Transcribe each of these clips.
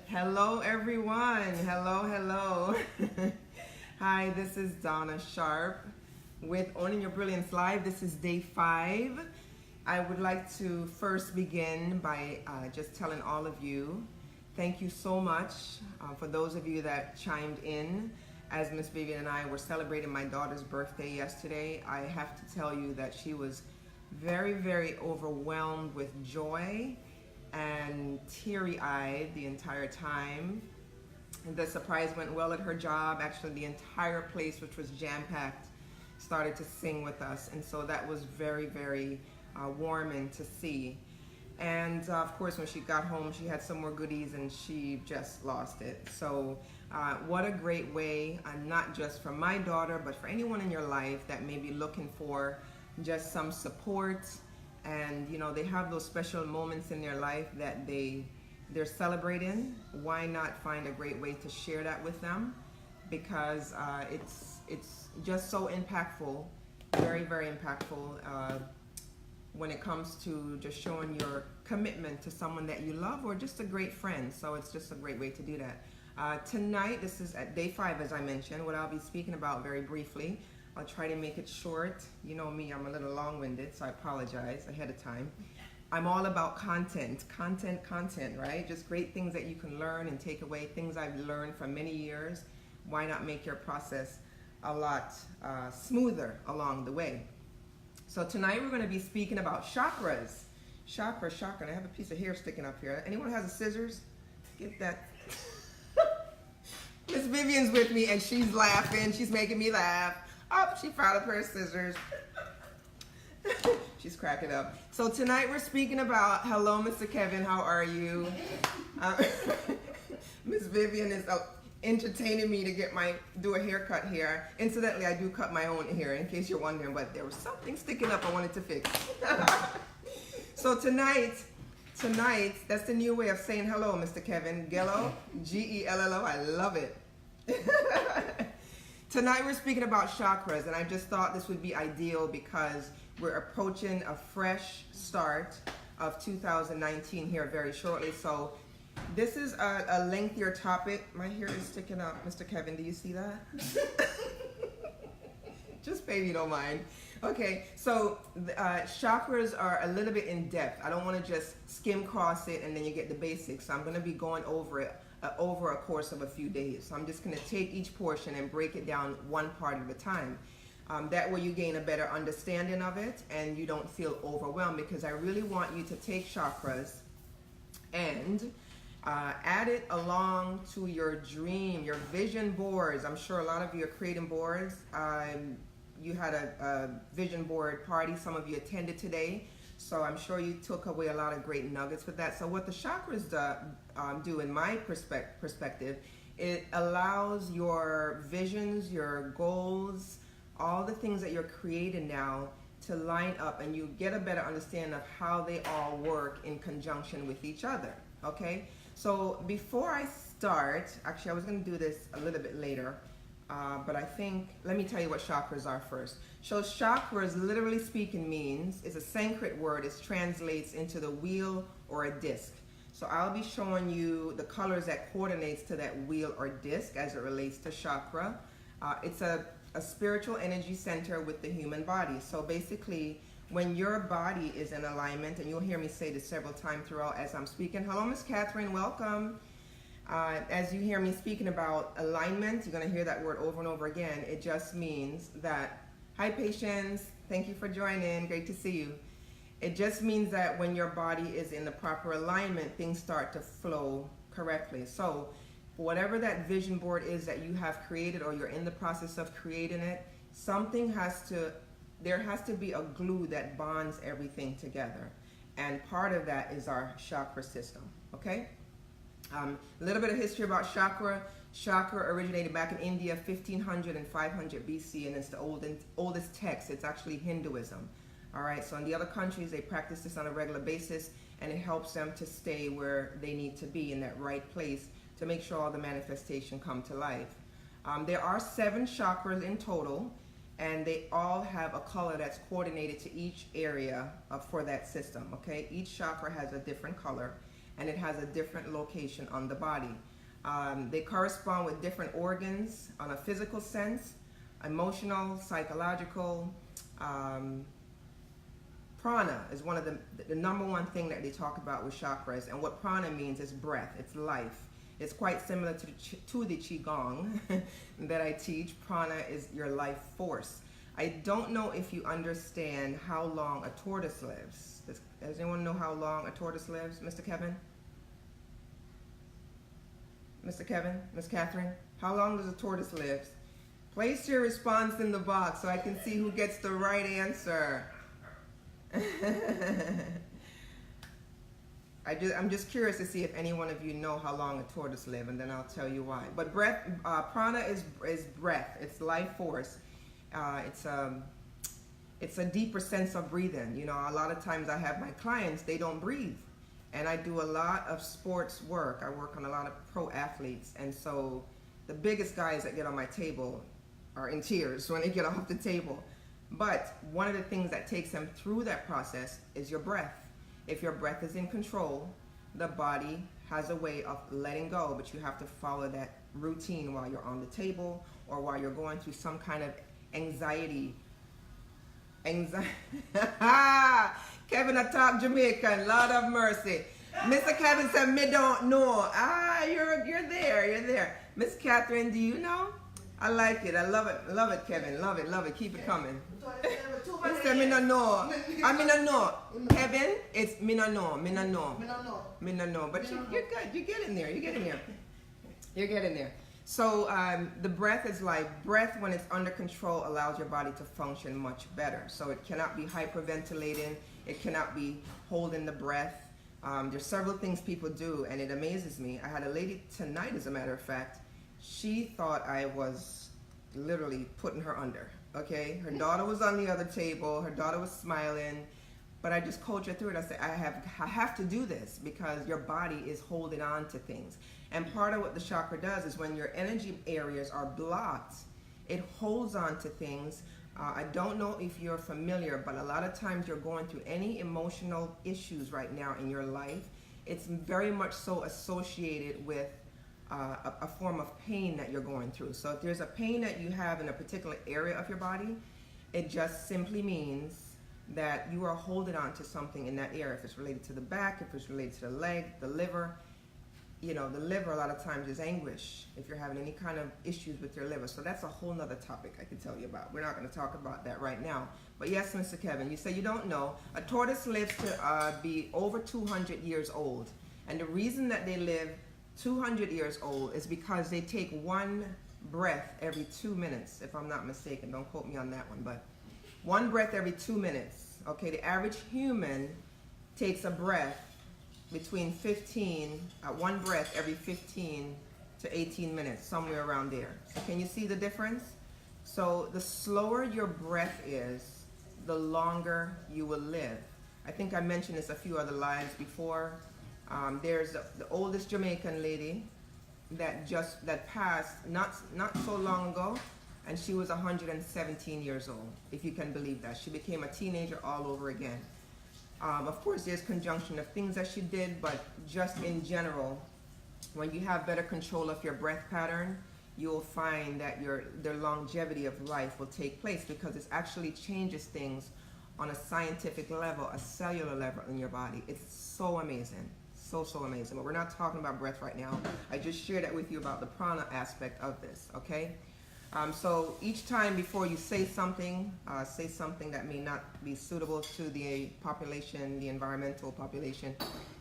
Hello, everyone. Hello. Hi, this is Donna Sharp with Owning Your Brilliance Live. This is day 5. I would like to first begin by just telling all of you, thank you so much for those of you that chimed in. As Miss Vivian and I were celebrating my daughter's birthday yesterday, I have to tell you that she was very overwhelmed with joy and teary-eyed the entire time. The surprise went well at her job. Actually, the entire place, which was jam-packed, started to sing with us, and so that was very warming to see. And of course, when she got home, she had some more goodies and she just lost it. So what a great way, not just for my daughter, but for anyone in your life that may be looking for just some support. And you know, they have those special moments in their life that they're celebrating. Why not find a great way to share that with them? Because it's just so impactful, very impactful when it comes to just showing your commitment to someone that you love or just a great friend. So it's just a great way to do that. Tonight, this is at day 5, as I mentioned, what I'll be speaking about very briefly. I'll try to make it short. You know me, I'm a little long-winded, so I apologize ahead of time. I'm all about content, right? Just great things that you can learn and take away, things I've learned for many years. Why not make your process a lot smoother along the way? So tonight we're going to be speaking about chakras. Chakra, and I have a piece of hair sticking up here. Anyone who has a scissors? Get that. Miss Vivian's with me and she's laughing. She's making me laugh. Oh, she found a pair of scissors. She's cracking up. So tonight we're speaking about, hello, Mr. Kevin, how are you? Miss Vivian is entertaining me to do a haircut here. Incidentally, I do cut my own hair, in case you're wondering, but there was something sticking up I wanted to fix. So tonight, that's the new way of saying hello, Mr. Kevin. Gello, Gello, I love it. Tonight we're speaking about chakras, and I just thought this would be ideal because we're approaching a fresh start of 2019 here very shortly. So this is a lengthier topic. My hair is sticking up. Mr. Kevin, do you see that? Just maybe you don't mind. Okay, so chakras are a little bit in depth. I don't want to just skim across it and then you get the basics. So I'm going to be going over it over a course of a few days. So I'm just going to take each portion and break it down one part at a time. That way you gain a better understanding of it and you don't feel overwhelmed, because I really want you to take chakras and add it along to your dream, your vision boards. I'm sure a lot of you are creating boards. You had a vision board party, some of you attended today, so I'm sure you took away a lot of great nuggets with that. So what the chakras do in my perspective, it allows your visions, your goals, all the things that you're creating now to line up, and you get a better understanding of how they all work in conjunction with each other, okay? So before I start, actually I was going to do this a little bit later, but I think, let me tell you what chakras are first. So chakras, literally speaking, means, it's a Sanskrit word. It translates into the wheel or a disc. So I'll be showing you the colors that coordinates to that wheel or disc as it relates to chakra. It's a spiritual energy center with the human body. So basically, when your body is in alignment, and you'll hear me say this several times throughout as I'm speaking. Hello, Miss Catherine, welcome. As you hear me speaking about alignment, you're going to hear that word over and over again. It just means that, hi Patience, thank you for joining, great to see you. It just means that when your body is in the proper alignment, things start to flow correctly. So whatever that vision board is that you have created, or you're in the process of creating it, there has to be a glue that bonds everything together. And part of that is our chakra system, okay? A little bit of history about chakra. Chakra originated back in India, 1500 and 500 BC, and it's the oldest text. It's actually Hinduism. All right, so in the other countries, they practice this on a regular basis, and it helps them to stay where they need to be, in that right place, to make sure all the manifestation come to life. There are 7 chakras in total, and they all have a color that's coordinated to each area for that system, okay? Each chakra has a different color, and it has a different location on the body. They correspond with different organs on a physical sense, emotional, psychological. Prana is one of the number one thing that they talk about with chakras, and what prana means is breath, it's life. It's quite similar to the Qigong that I teach. Prana is your life force. I don't know if you understand how long a tortoise lives. Does anyone know how long a tortoise lives, Mr. Kevin? Mr. Kevin? Miss Catherine? How long does a tortoise live? Place your response in the box so I can see who gets the right answer. I'm just curious to see if any one of you know how long a tortoise lives, and then I'll tell you why. But breath, prana is breath. It's life force. It's a deeper sense of breathing. You know, a lot of times I have my clients, they don't breathe, and I do a lot of sports work. I work on a lot of pro athletes, and so the biggest guys that get on my table are in tears when they get off the table. But one of the things that takes them through that process is your breath. If your breath is in control, the body has a way of letting go, but you have to follow that routine while you're on the table or while you're going through some kind of anxiety. Kevin, I talk Jamaican, Lord of mercy. Mr. Kevin said, me don't know. You're there. Miss Catherine, do you know? I like it. I love it, Kevin. Love it. Keep it coming. He said, me no know. I me no know. Kevin, it's me no know. Me no know. But you're good. You get in there. So the breath is life. Breath, when it's under control, allows your body to function much better. So it cannot be hyperventilating. It cannot be holding the breath. There's several things people do, and it amazes me. I had a lady tonight, as a matter of fact. She thought I was literally putting her under, okay? Her daughter was on the other table. Her daughter was smiling, but I just coached her through it. I said, I have to do this because your body is holding on to things. And part of what the chakra does is when your energy areas are blocked, it holds on to things. I don't know if you're familiar, but a lot of times you're going through any emotional issues right now in your life. It's very much so associated with a form of pain that you're going through. So if there's a pain that you have in a particular area of your body, it just simply means that you are holding on to something in that area. If it's related to the back, if it's related to the leg, the liver. You know, the liver a lot of times is anguish if you're having any kind of issues with your liver. So that's a whole nother topic I could tell you about. We're not going to talk about that right now. But yes, Mr. Kevin, you say you don't know. A tortoise lives to be over 200 years old. And the reason that they live 200 years old is because they take one breath every 2 minutes, if I'm not mistaken. Don't quote me on that one, but one breath every 2 minutes. Okay, the average human takes a breath between one breath every 15 to 18 minutes, somewhere around there. So can you see the difference? So the slower your breath is, the longer you will live. I think I mentioned this a few other lives before. There's the oldest Jamaican lady that passed not so long ago, and she was 117 years old, if you can believe that. She became a teenager all over again. Of course, there's conjunction of things that she did, but just in general, when you have better control of your breath pattern, you'll find that the longevity of life will take place because it actually changes things on a scientific level, a cellular level in your body. It's so amazing. So amazing. But we're not talking about breath right now. I just shared that with you about the prana aspect of this, okay? So each time before you say something that may not be suitable to the population, the environmental population,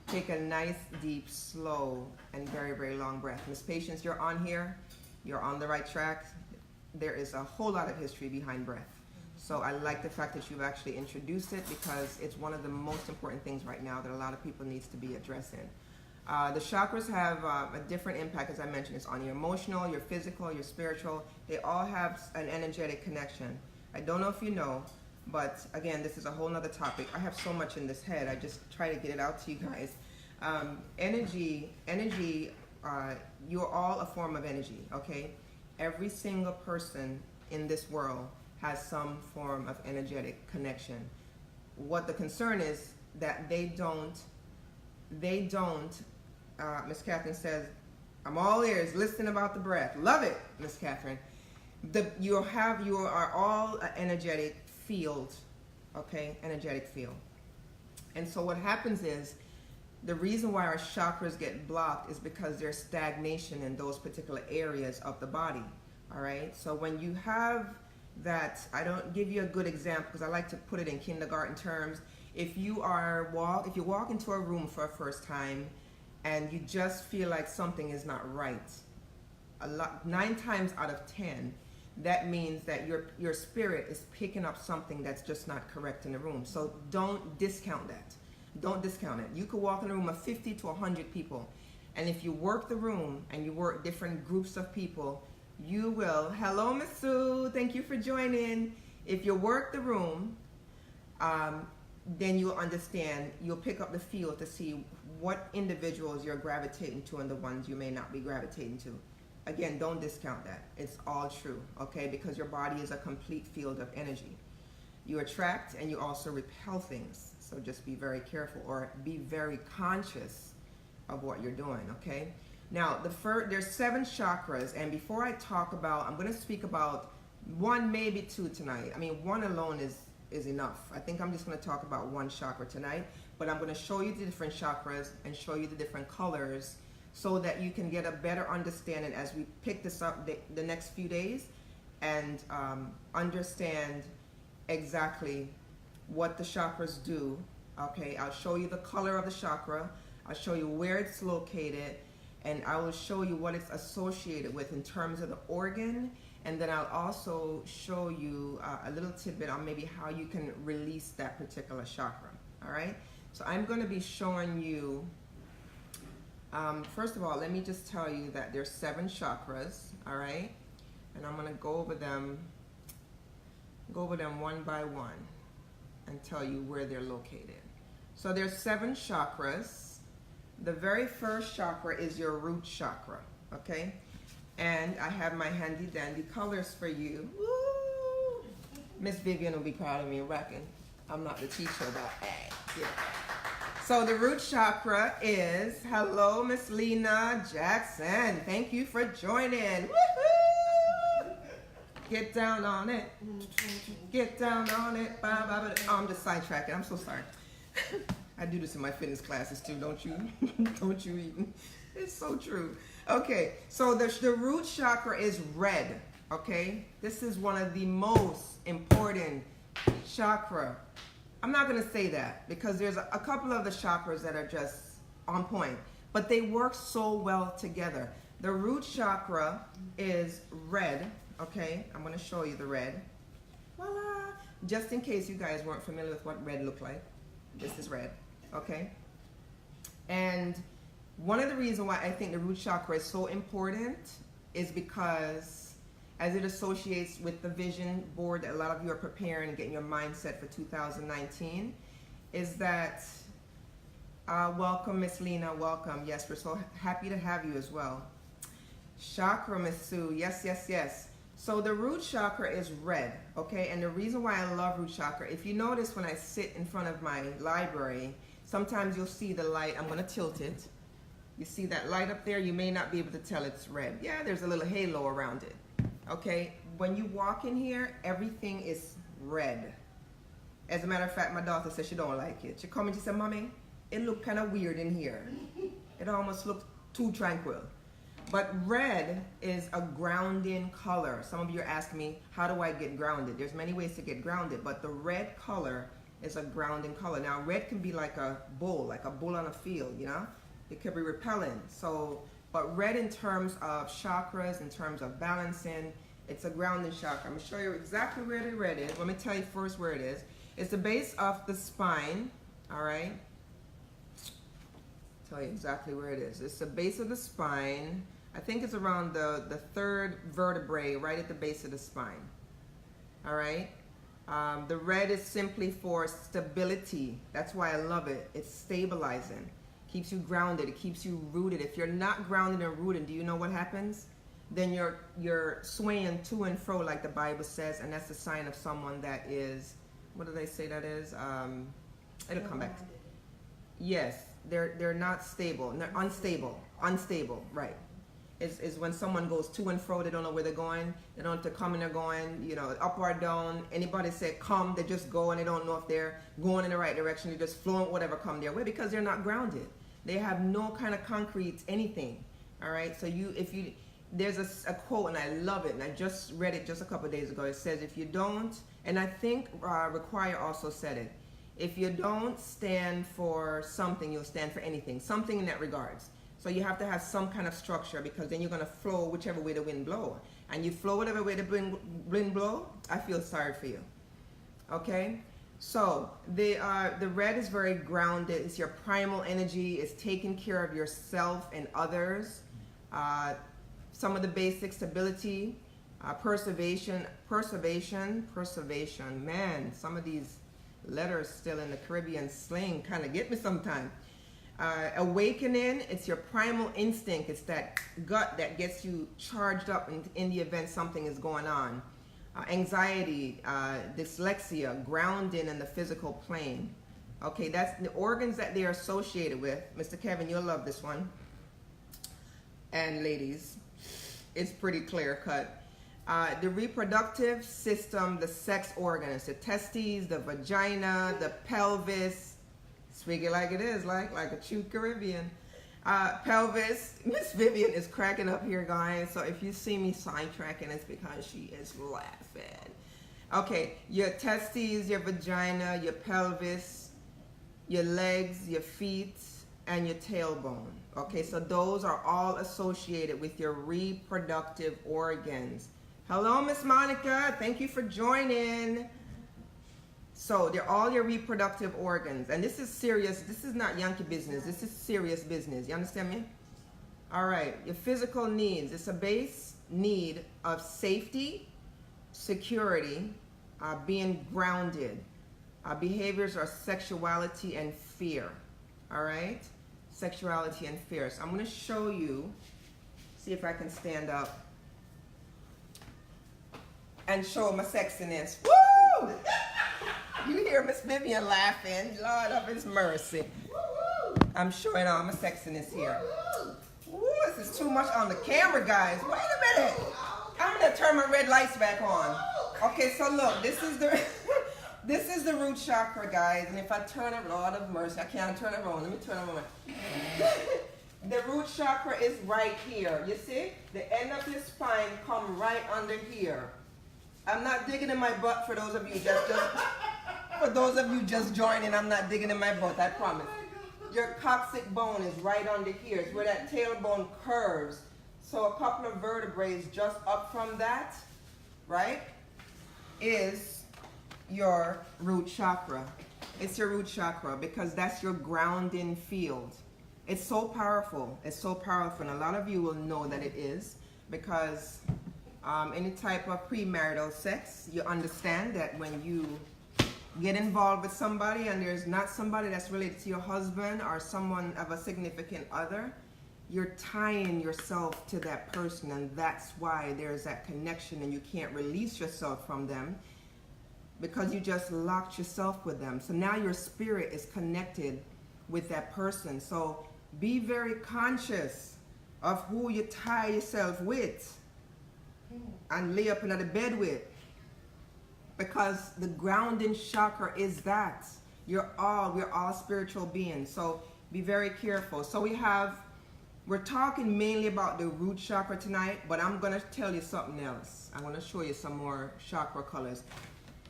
take a nice, deep, slow, and very, very long breath. Miss Patience, you're on here. You're on the right track. There is a whole lot of history behind breath. So I like the fact that you've actually introduced it because it's one of the most important things right now that a lot of people needs to be addressing. The chakras have a different impact, as I mentioned. It's on your emotional, your physical, your spiritual. They all have an energetic connection. I don't know if you know, but again, this is a whole nother topic. I have so much in this head. I just try to get it out to you guys. Energy, you're all a form of energy, okay? Every single person in this world has some form of energetic connection. What the concern is that they don't they don't, Miss Catherine says, I'm all ears, listening about the breath. Love it, Miss Catherine. You are all an energetic field, okay? Energetic field. And so what happens is, the reason why our chakras get blocked is because there's stagnation in those particular areas of the body, all right? So when you have that, I don't give you a good example because I like to put it in kindergarten terms. If you walk into a room for a first time and you just feel like something is not right, 9 times out of 10, that means that your spirit is picking up something that's just not correct in the room. So don't discount that. Don't discount it. You could walk in a room of 50 to 100 people, and if you work the room and you work different groups of people, you will. Hello, Miss Sue. Thank you for joining. If you work the room, then you'll understand. You'll pick up the field to see what individuals you're gravitating to and the ones you may not be gravitating to. Again, don't discount that. It's all true, okay? Because your body is a complete field of energy. You attract and you also repel things. So just be very careful, or be very conscious of what you're doing, okay? Now, there's 7 chakras, and before I talk about, I'm going to speak about 1, maybe 2 tonight. I mean, 1 alone is enough. I think I'm just going to talk about 1 chakra tonight, but I'm going to show you the different chakras and show you the different colors so that you can get a better understanding as we pick this up the next few days and understand exactly what the chakras do. Okay, I'll show you the color of the chakra, I'll show you where it's located, and I will show you what it's associated with in terms of the organ, and then I'll also show you a little tidbit on maybe how you can release that particular chakra. All right, so I'm going to be showing you, first of all, let me just tell you that there's 7 chakras, all right, and I'm going to go over them one by one and tell you where they're located. So there's 7 chakras. The very first chakra is your root chakra, okay? And I have my handy dandy colors for you. Woo! Miss Vivian will be proud of me, I reckon. I'm not the teacher, but hey, yeah. So the root chakra is, hello, Miss Lena Jackson. Thank you for joining. Woohoo! Get down on it. Get down on it. Oh, I'm just sidetracking. I'm so sorry. I do this in my fitness classes too, don't you? Don't you, Eden? It's so true. Okay, so the root chakra is red, okay? This is one of the most important chakra. I'm not going to say that because there's a couple of the chakras that are just on point, but they work so well together. The root chakra is red, okay? I'm going to show you the red. Voila! Just in case you guys weren't familiar with what red looked like, this is red, okay? And one of the reasons why I think the root chakra is so important is because as it associates with the vision board that a lot of you are preparing and getting your mindset for 2019, is that, welcome Miss Lena, welcome. Yes, we're so happy to have you as well. Chakra, Miss Sue, yes, yes, yes. So the root chakra is red, okay? And the reason why I love root chakra, if you notice when I sit in front of my library, sometimes you'll see the light. I'm going to tilt it. You see that light up there? You may not be able to tell it's red. Yeah, there's a little halo around it, okay? When you walk in here, everything is red. As a matter of fact, my daughter says she don't like it. She come and she said, Mommy, it looked kind of weird in here. It almost looked too tranquil. But red is a grounding color. Some of you are asking me, how do I get grounded? There's many ways to get grounded, but the red color is a grounding color. Now, red can be like a bull on a field, you know? It could be repelling. So, but red in terms of chakras, in terms of balancing, it's a grounding chakra. I'm going to show you exactly where the red is. Let me tell you first where it is. It's the base of the spine, all right? Tell you exactly where it is. It's the base of the spine. I think it's around the 3rd vertebrae, right at the base of the spine. All right? The red is simply for stability. That's why I love it. It's stabilizing. Keeps you grounded. It keeps you rooted. If you're not grounded and rooted, do you know what happens? Then you're swaying to and fro like the Bible says, and that's the sign of someone that is, what do they say that is? It'll come back. Yes. they're not stable. They're unstable, right? Is when someone goes to and fro, they don't know where they're going, they don't know if they're coming or going, you know, up or down. Anybody say come, they just go and they don't know if they're going in the right direction. They're just flowing whatever come their way because they're not grounded. They have no kind of concrete anything. All right, so there's a quote and I love it, and I just read it just a couple of days ago. It says, if you don't, and I think Require also said it, if you don't stand for something, you'll stand for anything, something in that regards. So you have to have some kind of structure, because then you're going to flow whichever way the wind blow. And you flow whatever way the wind blow, I feel sorry for you. Okay? So the red is very grounded. It's your primal energy. It's taking care of yourself and others. Some of the basic stability, preservation. Man, some of these letters still in the Caribbean slang kind of get me sometimes. Awakening, it's your primal instinct. It's that gut that gets you charged up in the event something is going on. Anxiety, dyslexia, grounding in the physical plane. Okay, that's the organs that they are associated with. Mr. Kevin, you'll love this one. And ladies, it's pretty clear cut. The reproductive system, the sex organs, the testes, the vagina, the pelvis. Speak it like it is, like a true Caribbean. Pelvis. Miss Vivian is cracking up here, guys. So if you see me sidetracking, it's because she is laughing. Okay, your testes, your vagina, your pelvis, your legs, your feet, and your tailbone. Okay, so those are all associated with your reproductive organs. Hello, Miss Monica. Thank you for joining. So they're all your reproductive organs. And this is serious. This is not Yankee business. This is serious business. You understand me? All right. Your physical needs. It's a base need of safety, security, being grounded. Behaviors are sexuality and fear. All right? Sexuality and fear. So I'm going to show you, see if I can stand up and show my sexiness. Woo! You hear Miss Vivian laughing. Lord of His mercy. I'm showing all my sexiness here. Woo, this is too much on the camera, guys. Wait a minute. I'm going to turn my red lights back on. Okay, so look, this is the this is the root chakra, guys. And if I turn it, Lord of mercy, I can't turn it on. Let me turn it on. The root chakra is right here. You see? The end of your spine come right under here. I'm not digging in my butt for those of you just joining. I'm not digging in my butt, I promise. Your coccyx bone is right under here. It's where that tailbone curves. So a couple of vertebrae just up from that, right, is your root chakra. It's your root chakra because that's your grounding field. It's so powerful. It's so powerful. And a lot of you will know that it is because any type of premarital sex, you understand that when you get involved with somebody and there's not somebody that's related to your husband or someone of a significant other, you're tying yourself to that person, and that's why there's that connection and you can't release yourself from them because you just locked yourself with them. So now your spirit is connected with that person. So be very conscious of who you tie yourself with and lay up in the bed with, because the grounding chakra is that. We're all spiritual beings, so be very careful. So we're talking mainly about the root chakra tonight, but I'm going to tell you something else. I want to show you some more chakra colors.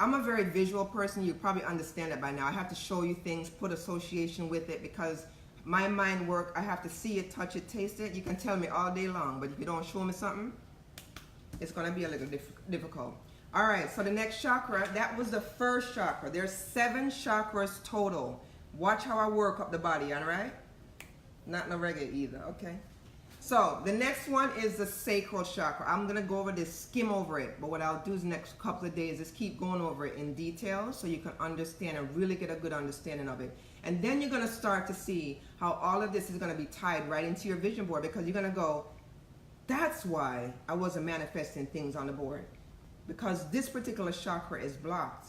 I'm a very visual person. You probably understand it by now. I have to show you things, put association with it, because my mind work, I have to see it, touch it, taste it. You can tell me all day long, but if you don't show me something, it's going to be a little difficult. All right, so the next chakra, that was the first chakra. There's 7 chakras total. Watch how I work up the body, all right? Not no reggae either, okay? So the next one is the sacral chakra. I'm going to go over this, skim over it, but what I'll do is the next couple of days is keep going over it in detail so you can understand and really get a good understanding of it. And then you're going to start to see how all of this is going to be tied right into your vision board, because you're going to go, that's why I wasn't manifesting things on the board, because this particular chakra is blocked.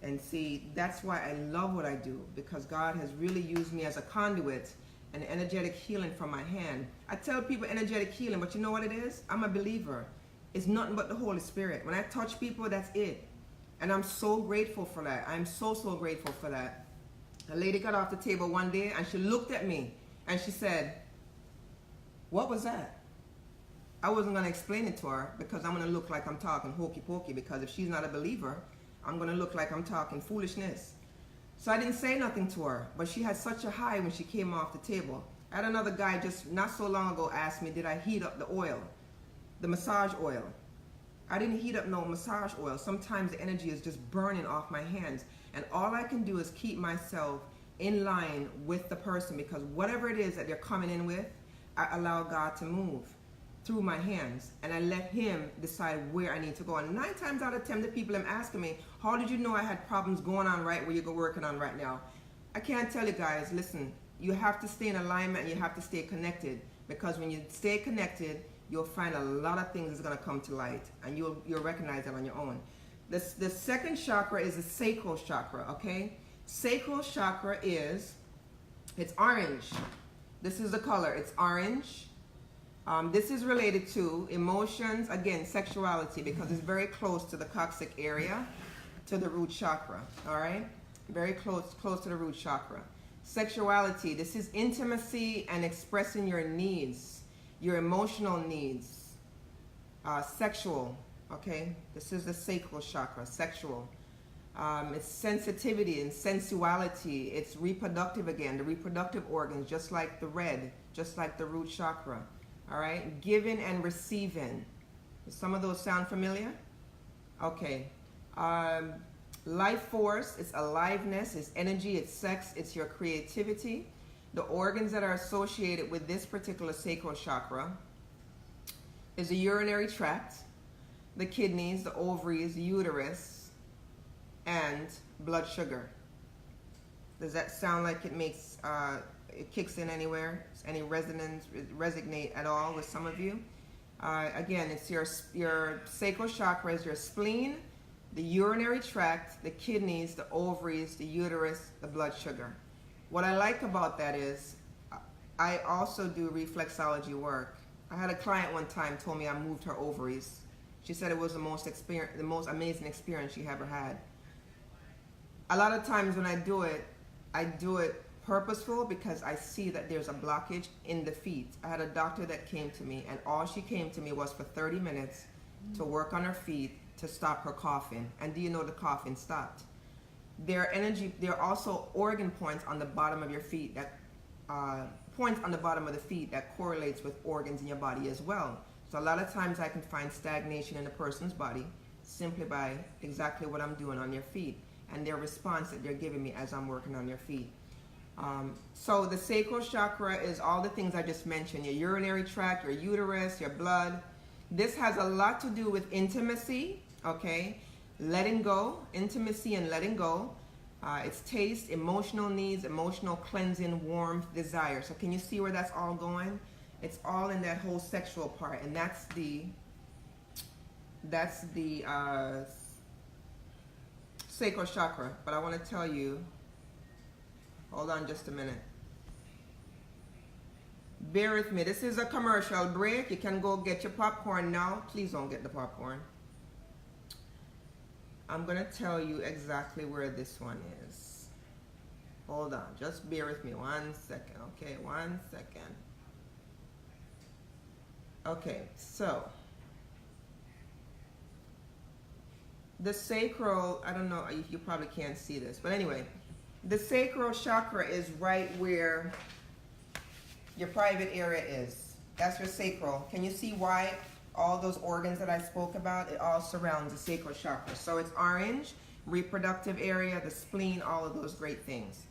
And see, that's why I love what I do, because God has really used me as a conduit and energetic healing from my hand. I tell people energetic healing, but you know what it is? I'm a believer. It's nothing but the Holy Spirit. When I touch people, that's it. And I'm so grateful for that. I'm so grateful for that. A lady got off the table one day and she looked at me and she said, "What was that?" I wasn't going to explain it to her because I'm going to look like I'm talking hokey pokey, because if she's not a believer, I'm going to look like I'm talking foolishness. So I didn't say nothing to her, but she had such a high when she came off the table. I had another guy just not so long ago ask me, did I heat up the oil, the massage oil? I didn't heat up no massage oil. Sometimes the energy is just burning off my hands. And all I can do is keep myself in line with the person, because whatever it is that they're coming in with, I allow God to move through my hands, and I let him decide where I need to go. And 9 times out of 10, the people are asking me, how did you know I had problems going on right where you're working on right now? I can't tell you guys, listen, you have to stay in alignment and you have to stay connected, because when you stay connected, you'll find a lot of things is going to come to light, and you'll recognize that on your own. The second chakra is the sacral chakra, okay? Sacral chakra it's orange. This is the color, it's orange. This is related to emotions, again, sexuality, because it's very close to the coccyx area, to the root chakra, all right? Very close to the root chakra. Sexuality, this is intimacy and expressing your needs, your emotional needs. Sexual, okay? This is the sacral chakra, sexual. It's sensitivity and sensuality. It's reproductive again, the reproductive organs, just like the red, just like the root chakra. All right, giving and receiving. Does some of those sound familiar? Okay. Life force, it's aliveness, it's energy, it's sex, it's your creativity. The organs that are associated with this particular sacral chakra is the urinary tract, the kidneys, the ovaries, the uterus, and blood sugar. Does that sound like it makes it kicks in anywhere? Any resonate at all with some of you? Again, it's your sacral chakra is your spleen, the urinary tract, the kidneys, the ovaries, the uterus, the blood sugar. What I like about that is I also do reflexology work. I had a client one time told me I moved her ovaries. She said it was the most amazing experience she ever had. A lot of times when I do it purposeful, because I see that there's a blockage in the feet. I had a doctor that came to me, and all she came to me was for 30 minutes to work on her feet to stop her coughing. And do you know the coughing stopped? There are also organ points on the bottom of your feet that correlates with organs in your body as well. So a lot of times I can find stagnation in a person's body simply by exactly what I'm doing on your feet and their response that they're giving me as I'm working on your feet. So the sacral chakra is all the things I just mentioned: your urinary tract, your uterus, your blood. This has a lot to do with intimacy, okay? Letting go, intimacy and letting go. It's taste, emotional needs, emotional cleansing, warmth, desire. So can you see where that's all going? It's all in that whole sexual part, and that's the sacral chakra. But I want to tell you, hold on just a minute. Bear with me. This is a commercial break. You can go get your popcorn now. Please don't get the popcorn. I'm going to tell you exactly where this one is. Hold on. Just bear with me 1 second. Okay, 1 second. Okay, so the sacral, I don't know, you probably can't see this, but anyway, the sacral chakra is right where your private area is. That's your sacral. Can you see why all those organs that I spoke about, it all surrounds the sacral chakra? So it's orange, reproductive area, the spleen, all of those great things.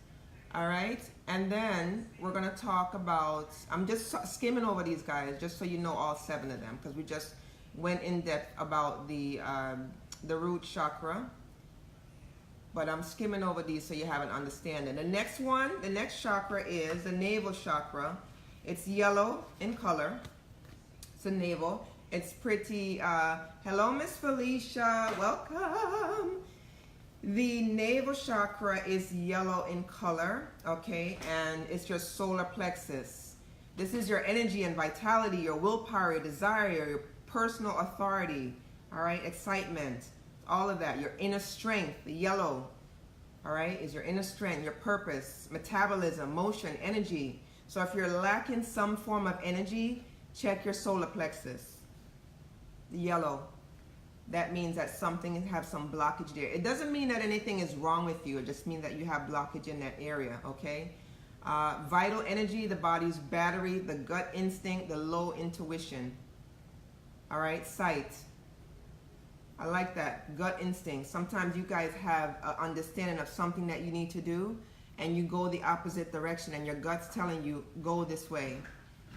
All right, and then we're going to talk about, I'm just skimming over these guys just so you know all 7 of them, because we just went in depth about the root chakra. But I'm skimming over these so you have an understanding. The next one, the next chakra is the navel chakra. It's yellow in color. It's the navel. It's pretty, hello Miss Felicia, welcome. The navel chakra is yellow in color, okay, and it's your solar plexus. This is your energy and vitality, your willpower, your desire, your personal authority, all right, excitement, all of that, your inner strength. The yellow, all right, is your inner strength, your purpose, metabolism, motion, energy. So if you're lacking some form of energy, check your solar plexus. The yellow. That means that something has some blockage there. It doesn't mean that anything is wrong with you. It just means that you have blockage in that area, okay? Vital energy, the body's battery, the gut instinct, the low intuition. All right, sight. I like that, gut instinct. Sometimes you guys have an understanding of something that you need to do, and you go the opposite direction, and your gut's telling you, go this way.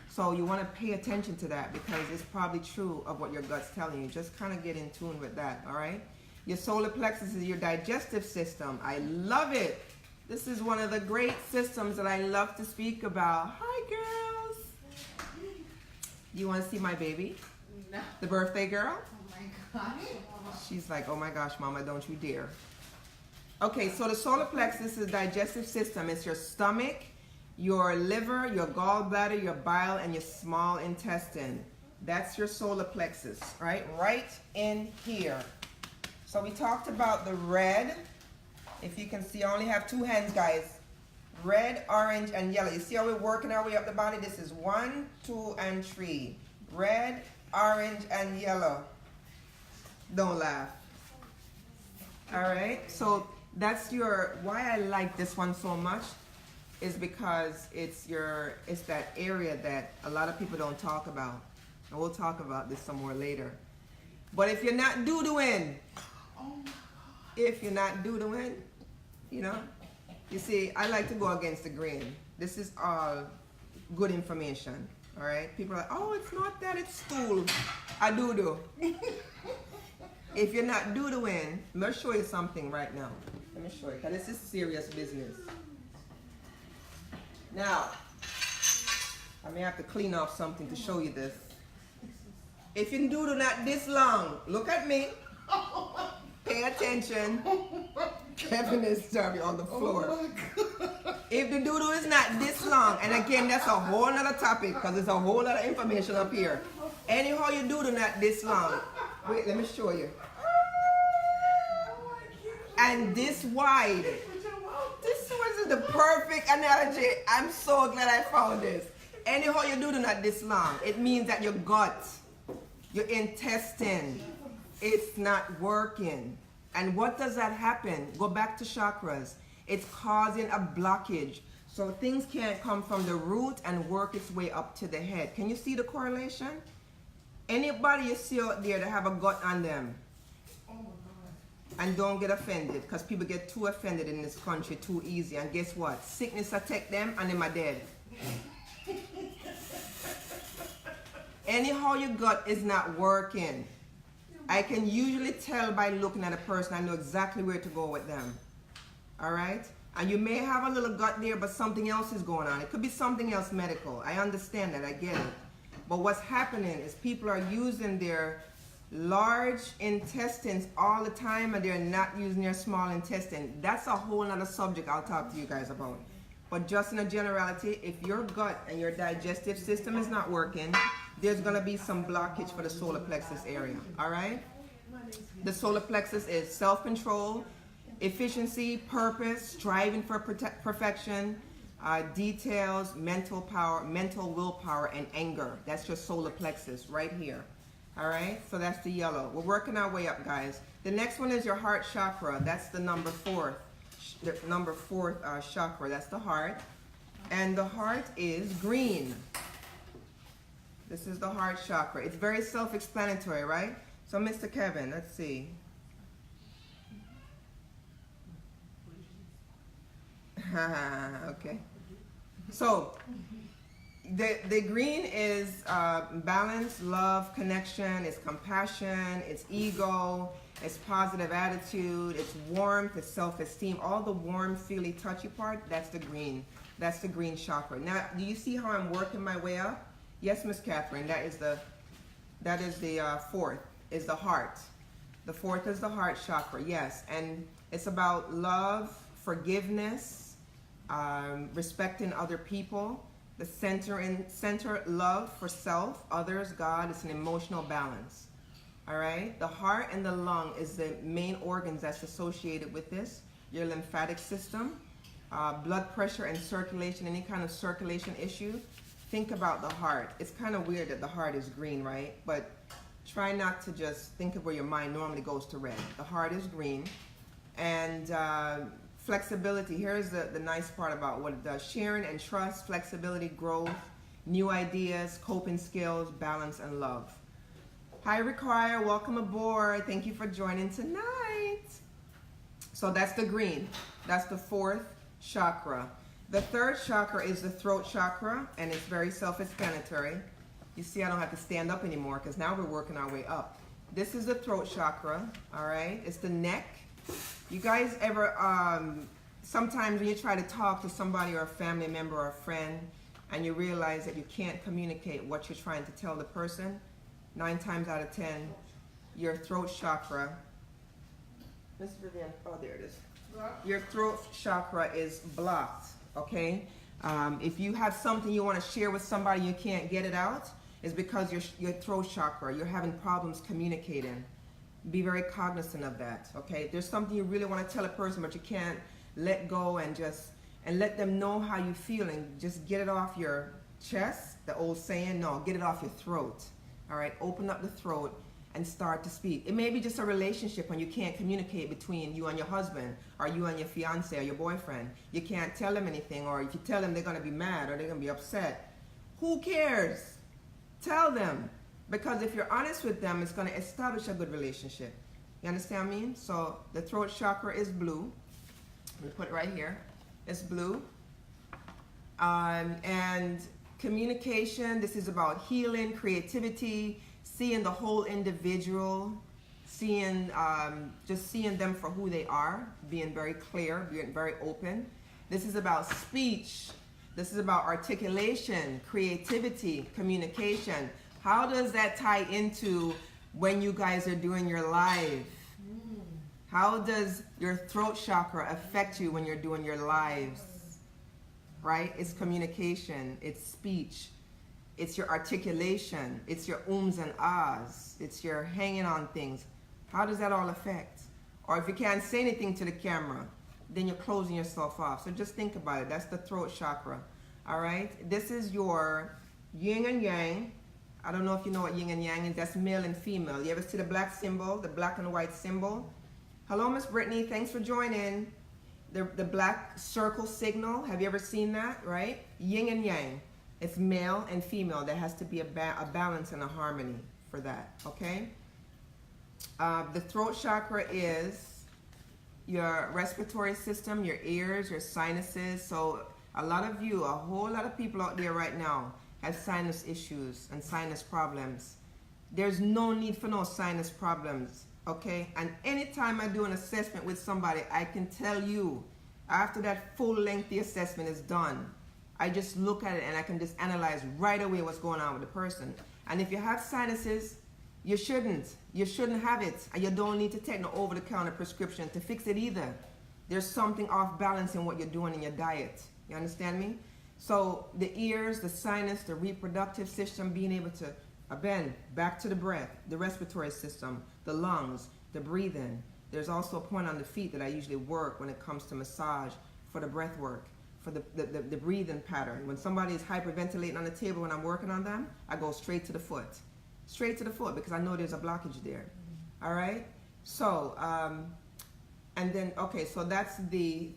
So you want to pay attention to that because it's probably true of what your gut's telling you. Just kind of get in tune with that, all right? Your solar plexus is your digestive system. I love it. This is one of the great systems that I love to speak about. Hi, girls. You want to see my baby? No. The birthday girl? Oh my gosh. She's like, oh my gosh, mama, don't you dare. Okay, so the solar plexus is the digestive system. It's your stomach, your liver, your gallbladder, your bile, and your small intestine. That's your solar plexus, right? Right in here. So we talked about the red. If you can see, I only have two hands, guys. Red, orange, and yellow. You see how we're working our way up the body? This is 1, 2, and 3. Red, orange, and yellow. Don't laugh. All right, so that's your, why I like this one so much is because it's that area that a lot of people don't talk about. And we'll talk about this some more later. But if you're not doo-dooing, if you're not doo-dooing, you know, you see, I like to go against the grain. This is all good information, all right? People are like, oh, it's not that, it's stool. I doo-doo. If you're not doo-dooing, I'm going to show you something right now. Let me show you, because this is serious business. Now, I may have to clean off something to show you this. If you do not this long, look at me. Pay attention. Kevin is sorry on the floor. If the doodle is not this long, and again, that's a whole nother topic because there's a whole lot of information up here. Anyhow, you doodle not this long. Wait, let me show you. And this wide. This was the perfect analogy. I'm so glad I found this. Anyhow, you do not this long. It means that your gut, your intestine, it's not working. And what does that happen? Go back to chakras. It's causing a blockage. So things can't come from the root and work its way up to the head. Can you see the correlation? Anybody you see out there that have a gut on them, and don't get offended, because people get too offended in this country too easy. And guess what? Sickness attack them and them are dead. Anyhow, your gut is not working. I can usually tell by looking at a person. I know exactly where to go with them. All right? And you may have a little gut there, but something else is going on. It could be something else medical. I understand that. I get it. But what's happening is people are using their large intestines all the time and they're not using their small intestine. That's a whole other subject I'll talk to you guys about. But just in a generality, if your gut and your digestive system is not working, there's going to be some blockage for the solar plexus area. All right? The solar plexus is self-control, efficiency, purpose, striving for perfection, details, mental power, mental willpower, and anger. That's your solar plexus right here. All right, so that's the yellow. We're working our way up, guys. The next one is your heart chakra. That's the number 4th chakra. That's the heart. And the heart is green. This is the heart chakra. It's very self-explanatory, right? So, Mr. Kevin, let's see. Okay. So, the green is balance, love, connection, it's compassion, it's ego, it's positive attitude, it's warmth, it's self-esteem. All the warm, feely, touchy part, that's the green. That's the green chakra. Now, do you see how I'm working my way up? Yes, Miss Catherine, that is the 4th, is the heart. The 4th is the heart chakra, yes. And It's about love, forgiveness, respecting other people. The center love for self, others, God. It's an emotional balance. All right. The heart and the lung is the main organs that's associated with this. Your lymphatic system, blood pressure and circulation, any kind of circulation issue. Think about the heart. It's kind of weird that the heart is green, right? But try not to just think of where your mind normally goes to red. The heart is green. And flexibility. Here's the nice part about what it does. Sharing and trust, flexibility, growth, new ideas, coping skills, balance, and love. Hi, Require. Welcome aboard. Thank you for joining tonight. So that's the green. That's the fourth chakra. The third chakra is the throat chakra, and it's very self-explanatory. You see, I don't have to stand up anymore because now we're working our way up. This is the throat chakra, all right? It's the neck. You guys ever, sometimes when you try to talk to somebody or a family member or a friend, and you realize that you can't communicate what you're trying to tell the person, 9 times out of 10, your throat chakra, Miss Vivian, oh, there it is. Your throat chakra is blocked, okay? If you have something you want to share with somebody and you can't get it out, it's because your throat chakra, you're having problems communicating. Be very cognizant of that, okay? If there's something you really want to tell a person but you can't let go and let them know how you feel and just get it off your chest, the old saying, no, get it off your throat, all right? Open up the throat and start to speak. It may be just a relationship when you can't communicate between you and your husband or you and your fiance or your boyfriend. You can't tell them anything, or if you tell them, they're going to be mad or they're going to be upset. Who cares? Tell them, because if you're honest with them, it's going to establish a good relationship. You understand what I mean? So the throat chakra is blue. Let me put it right here. It's blue. And communication, this is about healing, creativity, seeing the whole individual, just seeing them for who they are, being very clear, being very open. This is about speech. This is about articulation, creativity, communication. How does that tie into when you guys are doing your live? How does your throat chakra affect you when you're doing your lives? Right? It's communication, it's speech. It's your articulation. It's your ums and ahs. It's your hanging on things. How does that all affect? Or if you can't say anything to the camera, then you're closing yourself off. So just think about it. That's the throat chakra. All right? This is your yin and yang. I don't know if you know what yin and yang is. That's male and female. You ever see the black symbol, the black and white symbol? Hello, Miss Brittany. Thanks for joining. The black circle signal. Have you ever seen that? Right? Yin and yang. It's male and female. There has to be a balance and a harmony for that, okay? The throat chakra is your respiratory system, your ears, your sinuses. So a lot of you, a whole lot of people out there right now have sinus issues and sinus problems. There's no need for no sinus problems, okay? And anytime I do an assessment with somebody, I can tell you after that full lengthy assessment is done, I just look at it and I can just analyze right away what's going on with the person. And if you have sinuses, you shouldn't have it. And you don't need to take no over-the-counter prescription to fix it either. There's something off balance in what you're doing in your diet. You understand me? So the ears, the sinus, the reproductive system, being able to bend back to the breath, the respiratory system, the lungs, the breathing. There's also a point on the feet that I usually work when it comes to massage for the breath work. For the breathing pattern. When somebody is hyperventilating on the table when I'm working on them, I go straight to the foot. Straight to the foot because I know there's a blockage there. All right? So, and then, okay, so that's the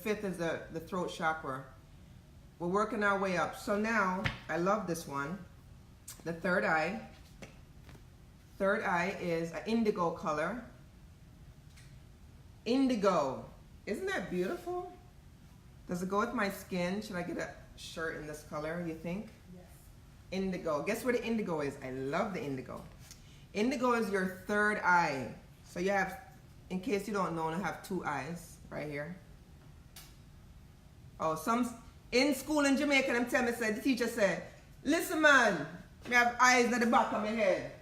fifth is the throat chakra. We're working our way up. So now, I love this one. The third eye. Third eye is an indigo color. Indigo. Isn't that beautiful? Does it go with my skin? Should I get a shirt in this color, you think? Yes. Indigo. Guess where the indigo is? I love the indigo. Indigo is your third eye. So you have, in case you don't know, you have 2 eyes right here. Oh, some, in school in Jamaica, them tell me, the teacher said, listen man, I have eyes at the back of my head.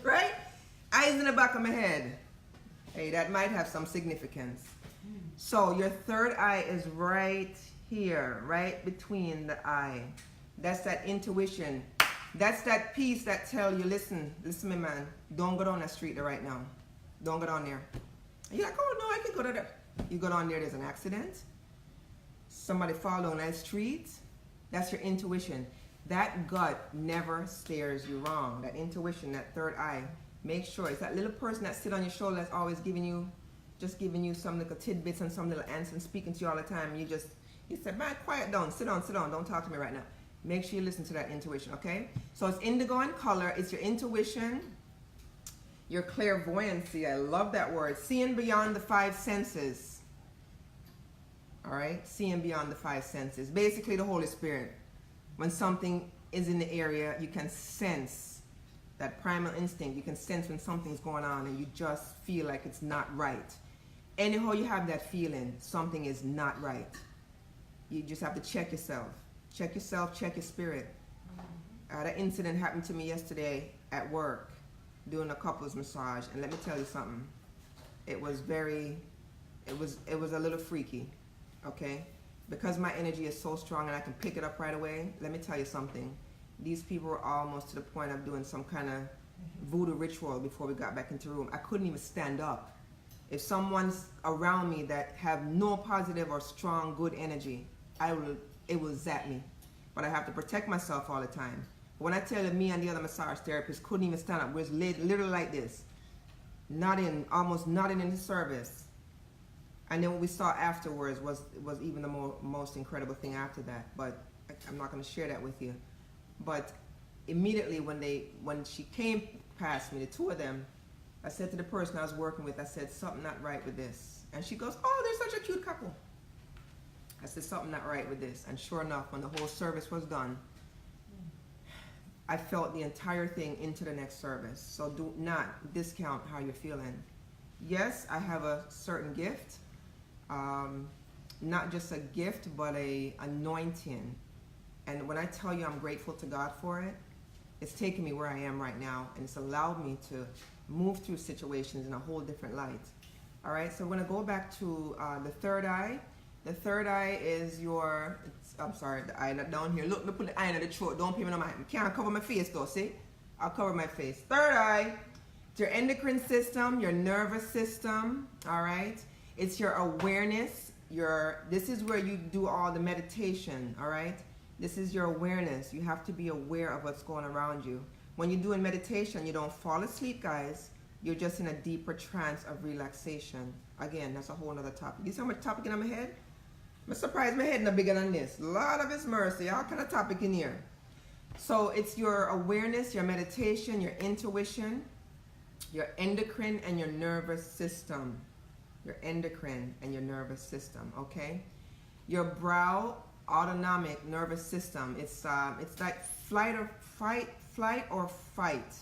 Right? Eyes in the back of my head. Hey, that might have some significance. So your third eye is right here, right between the eye. That's that intuition. That's that piece that tell you, listen, me man, don't go down that street there right now. Don't go down there. And you're like, oh no, I can go there. You go down there, there's an accident. Somebody fall down that street. That's your intuition. That gut never steers you wrong. That intuition, that third eye. Make sure it's that little person that sit on your shoulder that's always giving you some little tidbits and some little answers and speaking to you all the time. You say, man, quiet down, sit down, don't talk to me right now. Make sure you listen to that intuition, okay? So it's indigo in color. It's your intuition, your clairvoyancy. I love that word. Seeing beyond the five senses. All right? Seeing beyond the five senses. Basically, the Holy Spirit. When something is in the area, you can sense that primal instinct. You can sense when something's going on and you just feel like it's not right. Anyhow you have that feeling, something is not right. You just have to check yourself. Check yourself, check your spirit. That incident happened to me yesterday at work, doing a couples massage, and let me tell you something. It was a little freaky, okay? Because my energy is so strong and I can pick it up right away, let me tell you something. These people were almost to the point of doing some kind of voodoo ritual before we got back into the room. I couldn't even stand up. If someone's around me that have no positive or strong, good energy, it will zap me. But I have to protect myself all the time. When I tell you, me and the other massage therapist couldn't even stand up. We was literally like this. Almost nodding in the service. And then what we saw afterwards was even the most incredible thing after that. But I'm not going to share that with you. But immediately when she came past me, the two of them, I said to the person I was working with, I said, something not right with this. And she goes, oh, they're such a cute couple. I said, something not right with this. And sure enough, when the whole service was done, I felt the entire thing into the next service. So do not discount how you're feeling. Yes, I have a certain gift. Not just a gift, but a anointing. And when I tell you I'm grateful to God for it, it's taken me where I am right now. And it's allowed me to move through situations in a whole different light. All right, so we're going to go back to the third eye. The third eye is the eye down here. Look, me put the eye in the throat. Don't pay me no mind. I can't cover my face though, see? I'll cover my face. Third eye, it's your endocrine system, your nervous system, all right? It's your awareness. This is where you do all the meditation, all right? This is your awareness. You have to be aware of what's going around you. When you're doing meditation, you don't fall asleep, guys. You're just in a deeper trance of relaxation. Again, that's a whole other topic. You see how much topic in my head? I'm surprised my head not bigger than this. Lord of His mercy, all kind of topic in here. So it's your awareness, your meditation, your intuition, your endocrine and your nervous system. Your endocrine and your nervous system, okay? Your brow autonomic nervous system. It's like flight or fight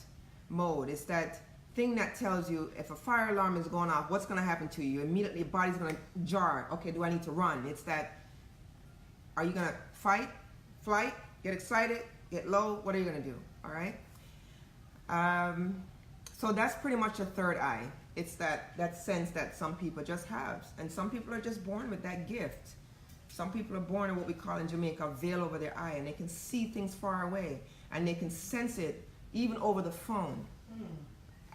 mode. It's that thing that tells you if a fire alarm is going off, what's going to happen to you. Immediately, your body's going to jar. Okay, do I need to run? It's that, are you going to fight, flight, get excited, get low? What are you going to do? All right? So that's pretty much your third eye. It's that sense that some people just have. And some people are just born with that gift. Some people are born in what we call in Jamaica a veil over their eye, and they can see things far away, and they can sense it even over the phone.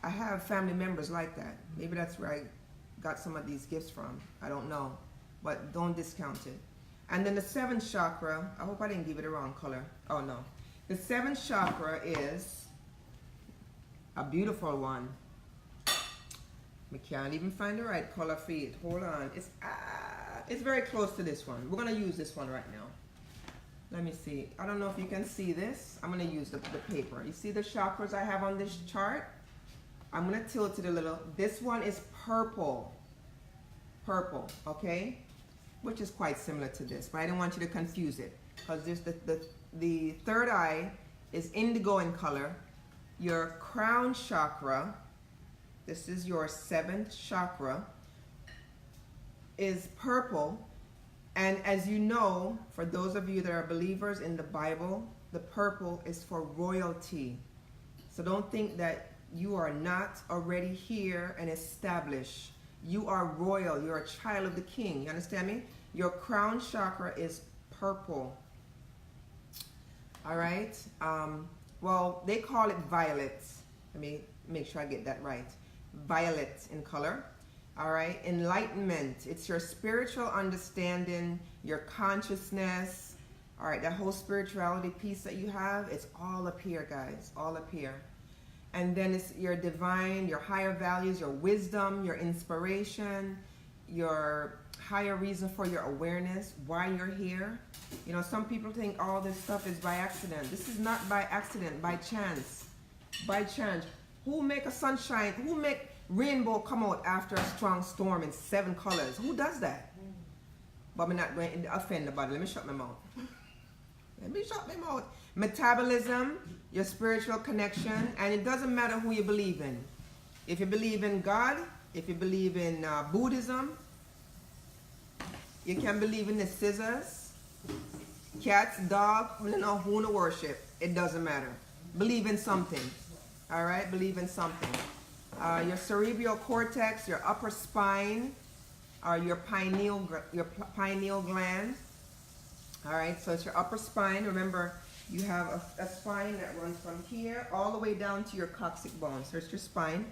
I have family members like that. Maybe that's where I got some of these gifts from. I don't know, but don't discount it. And then the seventh chakra, I hope I didn't give it a wrong color. Oh no. The seventh chakra is a beautiful one. We can't even find the right color for it. Hold on. It's very close to this one. We're going to use this one right now. Let me see. I don't know if you can see this. I'm going to use the paper. You see the chakras I have on this chart? I'm going to tilt it a little. This one is purple. Purple, okay? Which is quite similar to this, but I didn't want you to confuse it. Because there's the third eye is indigo in color. Your crown chakra, this is your seventh chakra, is purple. And as you know, for those of you that are believers in the Bible, the purple is for royalty. So don't think that you are not already here and established. You are royal. You're a child of the king. You understand me? Your crown chakra is purple. All right. Well, they call it violet. Let me make sure I get that right. Violet in color. All right. Enlightenment. It's your spiritual understanding, your consciousness. All right. That whole spirituality piece that you have, it's all up here, guys. All up here. And then it's your divine, your higher values, your wisdom, your inspiration, your higher reason for your awareness, why you're here. You know, some people think all this stuff is by accident. This is not by accident, by chance. By chance. Who make a sunshine, who make rainbow come out after a strong storm in 7 colors? Who does that? But I'm not going to offend nobody. Let me shut my mouth. Let me shut my mouth. Metabolism, your spiritual connection, and it doesn't matter who you believe in. If you believe in God, if you believe in Buddhism, you can believe in the scissors, cats, dog, you know, who to worship. It doesn't matter. Believe in something. All right, believe in something. Your cerebral cortex, your upper spine, or your pineal gland. All right, so it's your upper spine. Remember, you have a spine that runs from here all the way down to your coccyx bone. So it's your spine.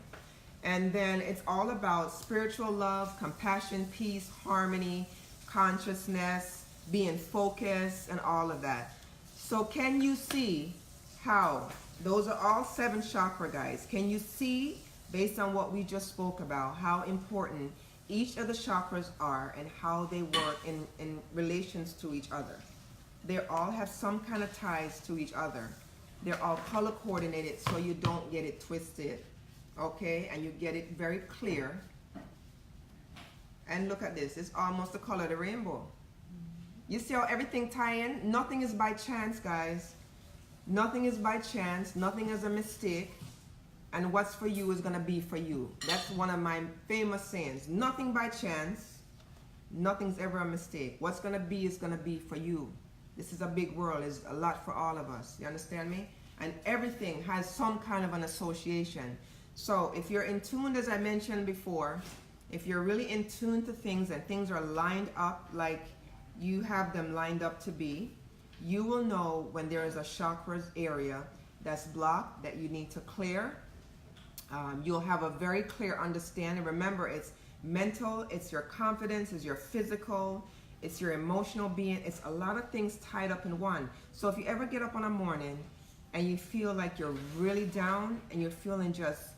And then it's all about spiritual love, compassion, peace, harmony, consciousness, being focused, and all of that. So can you see how, those are all 7 chakra, guys. Can you see, based on what we just spoke about, how important each of the chakras are and how they work in relations to each other? They all have some kind of ties to each other. They're all color coordinated so you don't get it twisted, okay? And you get it very clear. And look at this. It's almost the color of the rainbow. You see how everything ties in? Nothing is by chance, guys. Nothing is by chance. Nothing is a mistake. And what's for you is going to be for you. That's one of my famous sayings. Nothing by chance. Nothing's ever a mistake. What's going to be is going to be for you. This is a big world. It's a lot for all of us. You understand me? And everything has some kind of an association. So if you're in tune, as I mentioned before, if you're really in tune to things and things are lined up like you have them lined up to be, you will know when there is a chakras area that's blocked that you need to clear. You'll have a very clear understanding. Remember, it's mental, it's your confidence, it's your physical, it's your emotional being. It's a lot of things tied up in one. So if you ever get up on a morning and you feel like you're really down and you're feeling just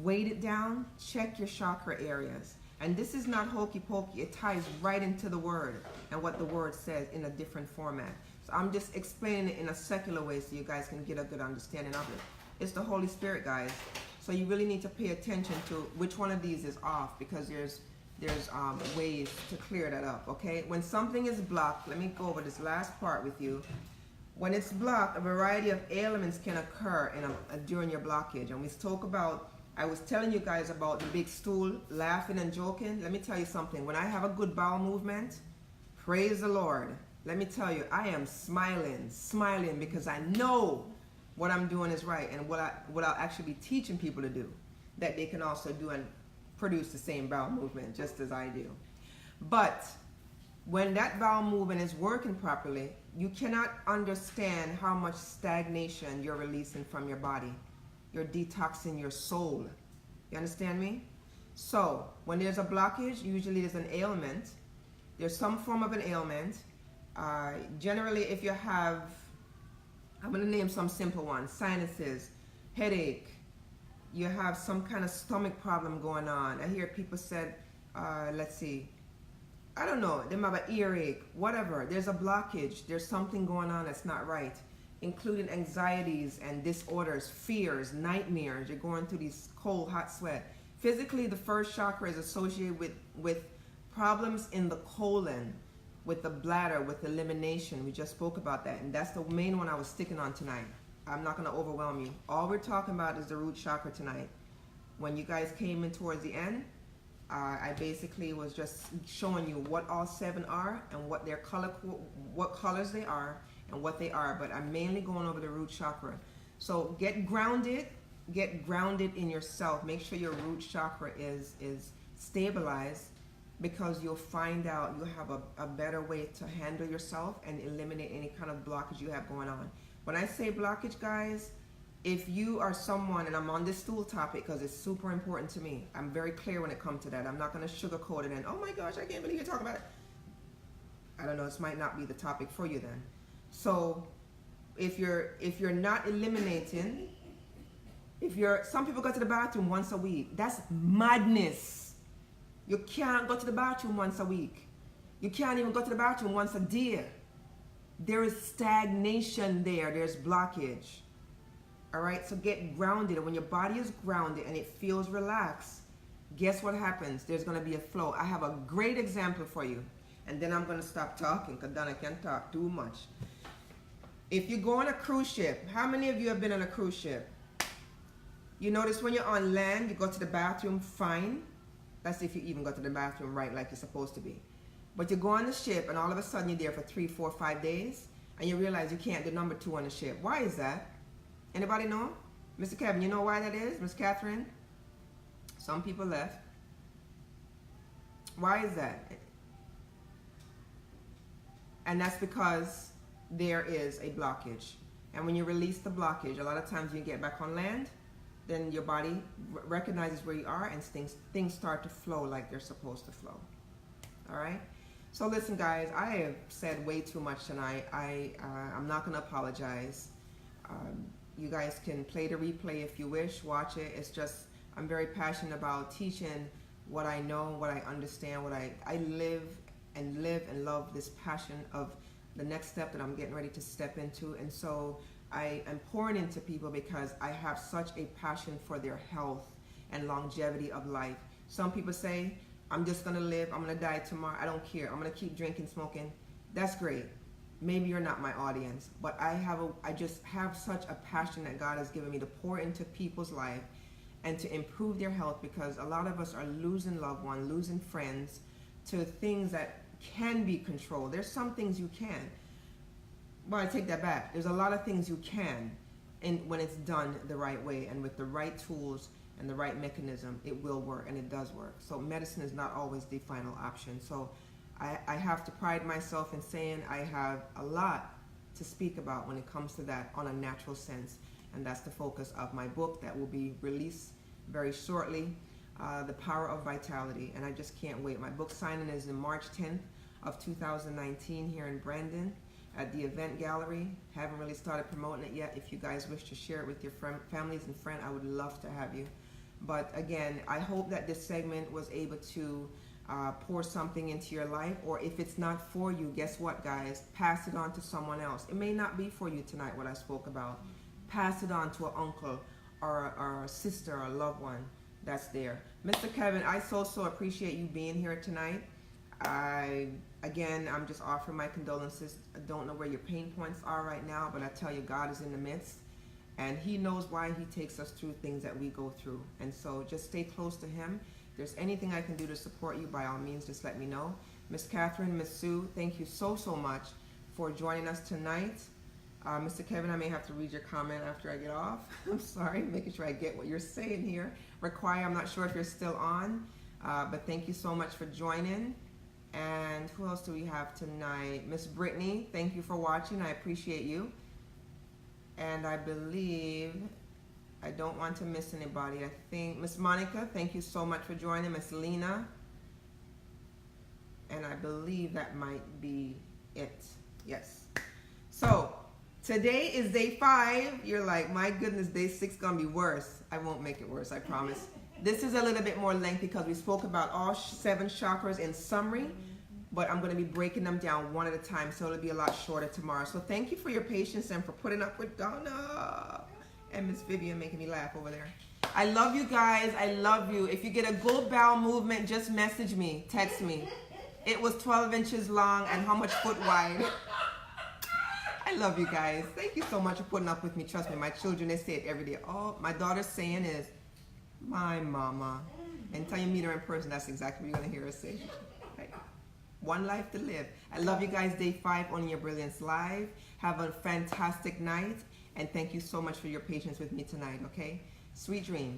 weighted down, check your chakra areas. And this is not hokey pokey. It ties right into the word and what the word says in a different format. So I'm just explaining it in a secular way so you guys can get a good understanding of it. It's the Holy Spirit, guys. So you really need to pay attention to which one of these is off, because there's ways to clear that up, okay? When something is blocked, let me go over this last part with you. When it's blocked, a variety of ailments can occur during your blockage. And we spoke about, I was telling you guys about the big stool, laughing and joking. Let me tell you something. When I have a good bowel movement, praise the Lord. Let me tell you, I am smiling because I know what I'm doing is right and what I'll actually be teaching people to do, that they can also do and produce the same bowel movement just as I do. But when that bowel movement is working properly, you cannot understand how much stagnation you're releasing from your body. You're detoxing your soul. You understand me? So when there's a blockage, usually there's an ailment. There's some form of an ailment. Generally, if you have, I'm going to name some simple ones: sinuses, headache, you have some kind of stomach problem going on. I hear people said, let's see, I don't know, they might have an earache, whatever. There's a blockage. There's something going on that's not right, including anxieties and disorders, fears, nightmares. You're going through these cold, hot sweat. Physically, the first chakra is associated with problems in the colon, with the bladder, with elimination. We just spoke about that, and that's the main one I was sticking on tonight. I'm not going to overwhelm you. All we're talking about is the root chakra tonight. When you guys came in towards the end, I basically was just showing you what all 7 are and what their what colors they are and what they are. But I'm mainly going over the root chakra. So get grounded, get grounded in yourself. Make sure your root chakra is stabilized, because you'll find out you'll have a better way to handle yourself and eliminate any kind of blockage you have going on. When I say blockage, guys, if you are someone, and I'm on this stool topic because it's super important to me, I'm very clear when it comes to that. I'm not going to sugarcoat it and, oh my gosh, I can't believe you're talking about it. I don't know, this might not be the topic for you then. So if you're not eliminating, some people go to the bathroom once a week. That's madness. You can't go to the bathroom once a week. You can't even go to the bathroom once a day. There is stagnation there. There's blockage. All right, so get grounded. When your body is grounded and it feels relaxed, guess what happens? There's going to be a flow. I have a great example for you, and then I'm going to stop talking because Donna can't talk too much. If you go on a cruise ship, how many of you have been on a cruise ship? You notice when you're on land, you go to the bathroom fine. That's if you even go to the bathroom right like you're supposed to be. But you go on the ship and all of a sudden you're there for 3, 4, 5 days and you realize you can't do number 2 on the ship. Why is that? Anybody know? Mr. Kevin, you know why that is? Miss Catherine? Some people left. Why is that? And that's because there is a blockage. And when you release the blockage, a lot of times you get back on land, then your body recognizes where you are and things start to flow like they're supposed to flow. All right? So listen, guys, I have said way too much tonight. I'm not going to apologize. You guys can play the replay if you wish, watch it. It's just, I'm very passionate about teaching what I know, what I understand, what I live and love this passion of the next step that I'm getting ready to step into. And so I am pouring into people because I have such a passion for their health and longevity of life. Some people say, I'm just going to live, I'm going to die tomorrow, I don't care, I'm going to keep drinking, smoking. That's great. Maybe you're not my audience, but I just have such a passion that God has given me to pour into people's life and to improve their health, because a lot of us are losing loved ones, losing friends to things that can be controlled. There's some things you can. Well, I take that back. There's a lot of things you can, and when it's done the right way and with the right tools and the right mechanism, it will work, and it does work. So medicine is not always the final option. So I have to pride myself in saying I have a lot to speak about when it comes to that on a natural sense, and that's the focus of my book that will be released very shortly, The Power of Vitality, and I just can't wait. My book signing is in March 10th of 2019 here in Brandon at the Event Gallery. Haven't really started promoting it yet. If you guys wish to share it with your families and friends, I would love to have you. But again, I hope that this segment was able to pour something into your life, or if it's not for you, guess what, guys? Pass it on to someone else. It may not be for you tonight what I spoke about. Pass it on to an uncle or a sister or a loved one that's there. Mr. Kevin, I so appreciate you being here tonight. I'm just offering my condolences. I don't know where your pain points are right now, but I tell you, God is in the midst, and He knows why He takes us through things that we go through. And so just stay close to Him. If there's anything I can do to support you, by all means, just let me know. Miss Catherine, Miss Sue, thank you so much for joining us tonight. Mr. Kevin, I may have to read your comment after I get off. I'm sorry, making sure I get what you're saying here. Require, I'm not sure if you're still on, but thank you so much for joining. And who else do we have tonight? Miss Brittany, thank you for watching. I appreciate you. And I believe, I don't want to miss anybody. I think Miss Monica, thank you so much for joining. Miss Lena. And I believe that might be it. Yes. So today is day 5. You're like, my goodness, day 6 gonna be worse. I won't make it worse, I promise. This is a little bit more lengthy because we spoke about all 7 chakras in summary, but I'm going to be breaking them down one at a time, so it'll be a lot shorter tomorrow. So thank you for your patience and for putting up with Donna and Miss Vivian making me laugh over there. I love you guys. I love you. If you get a good bowel movement, just message me, text me. It was 12 inches long and how much foot wide? I love you guys. Thank you so much for putting up with me. Trust me, my children, they say it every day. All my daughter's saying is, my mama. And until you meet her in person, that's exactly what you're going to hear her say. Right? One life to live. I love you guys. Day 5 on Your Brilliance Live. Have a fantastic night. And thank you so much for your patience with me tonight, okay? Sweet dreams.